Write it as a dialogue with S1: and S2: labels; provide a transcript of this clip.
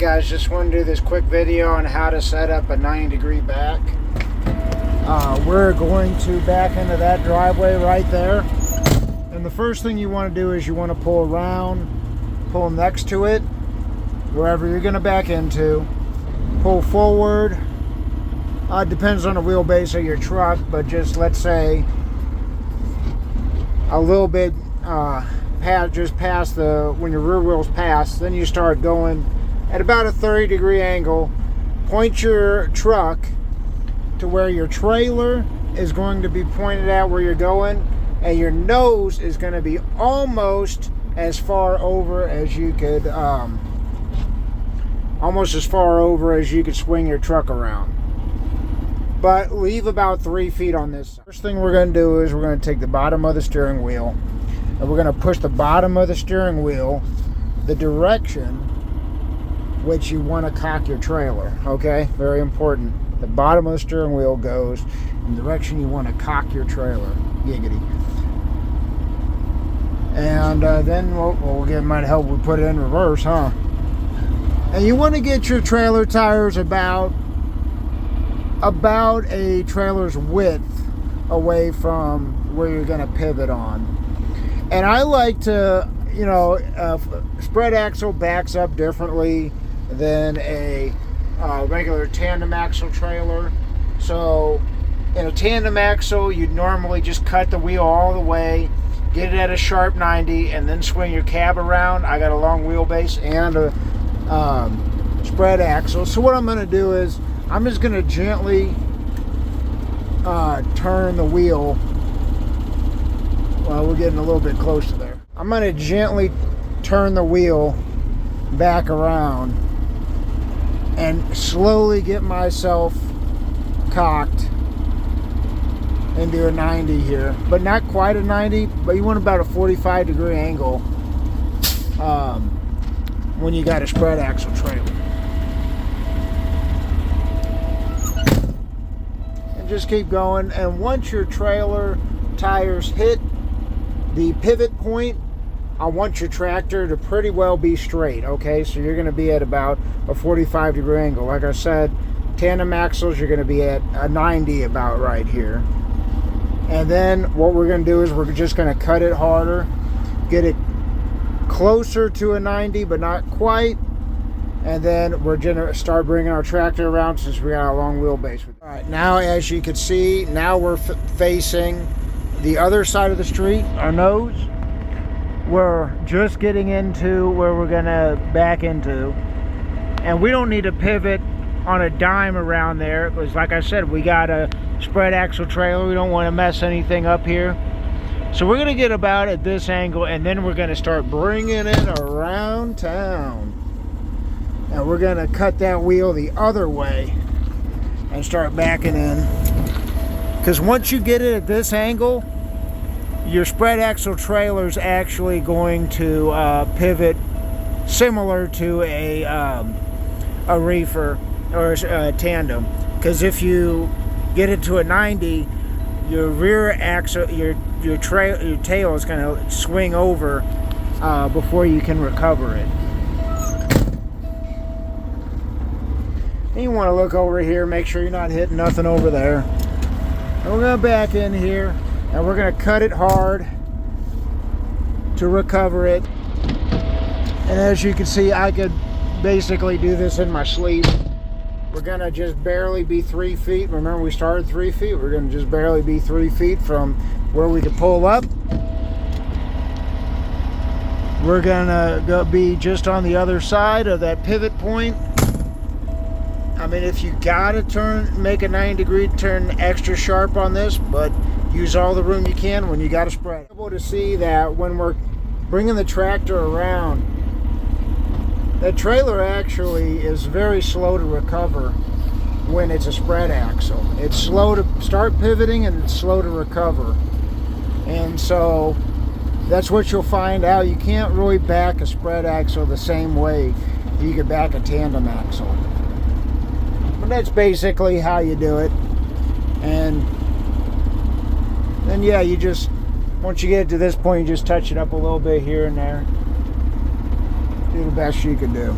S1: guys, just want to do this quick video on how to set up a 90-degree back. We're going to back into that driveway right there. And the first thing you want to do is you want to pull around, pull next to it, wherever you're going to back into. Pull forward. Depends on the wheelbase of your truck, but just let's say a little bit just past when your rear wheels pass, then you start going at about a 30-degree angle. Point your truck to where your trailer is going to be pointed at where you're going, and your nose is going to be almost as far over as you could swing your truck around. But leave about 3 feet on this side. First thing we're going to do is we're going to take the bottom of the steering wheel and we're going to push the bottom of the steering wheel the direction which you want to cock your trailer. Okay, very important. The bottom of the steering wheel goes in the direction you want to cock your trailer. Giggity. And then it might help we put it in reverse, huh? And you want to get your trailer tires about a trailer's width away from where you're going to pivot on. And I like to, spread axle backs up differently than a regular tandem axle trailer. So in a tandem axle, you'd normally just cut the wheel all the way, get it at a sharp 90, and then swing your cab around. I got a long wheelbase and a spread axle. So what I'm going to do is I'm just going to gently turn the wheel. Well, we're getting a little bit close to there. I'm going to gently turn the wheel back around and slowly get myself cocked into a 90 here. But not quite a 90, but you want about a 45-degree angle when you got a spread axle trailer. And just keep going. And once your trailer tires hit the pivot point, I want your tractor to pretty well be straight. Okay, so you're going to be at about a 45-degree angle. Like I said, tandem axles, you're going to be at a 90 about right here. And then what we're going to do is we're just going to cut it harder, get it closer to a 90 but not quite, and then we're going to start bringing our tractor around since we got a long wheelbase. All right, now as you can see, now we're facing the other side of the street, our nose. We're just getting into where we're gonna back into, and we don't need to pivot on a dime around there because, like I said, we got a spread axle trailer. We don't want to mess anything up here, so we're gonna get about at this angle, and then we're gonna start bringing it around town, and we're gonna cut that wheel the other way and start backing in. Because once you get it at this angle, your spread axle trailer is actually going to pivot similar to a reefer or a tandem. Because if you get it to a 90, your rear axle, your tail is going to swing over before you can recover it. And you want to look over here, make sure you're not hitting nothing over there. And we're going to back in here, and we're going to cut it hard to recover it. And as you can see, I could basically do this in my sleep. We're going to just barely be 3 feet. Remember, we started 3 feet. We're going to just barely be 3 feet from where we could pull up. We're going to be just on the other side of that pivot point. I mean, if you gotta make a 90-degree turn extra sharp on this, but use all the room you can when you gotta spread. Able to see that when we're bringing the tractor around, the trailer actually is very slow to recover when it's a spread axle. It's slow to start pivoting and it's slow to recover. And so that's what you'll find out. You can't really back a spread axle the same way you could back a tandem axle. But that's basically how you do it. And then yeah, you just, once you get it to this point, you just touch it up a little bit here and there. Do the best you can do.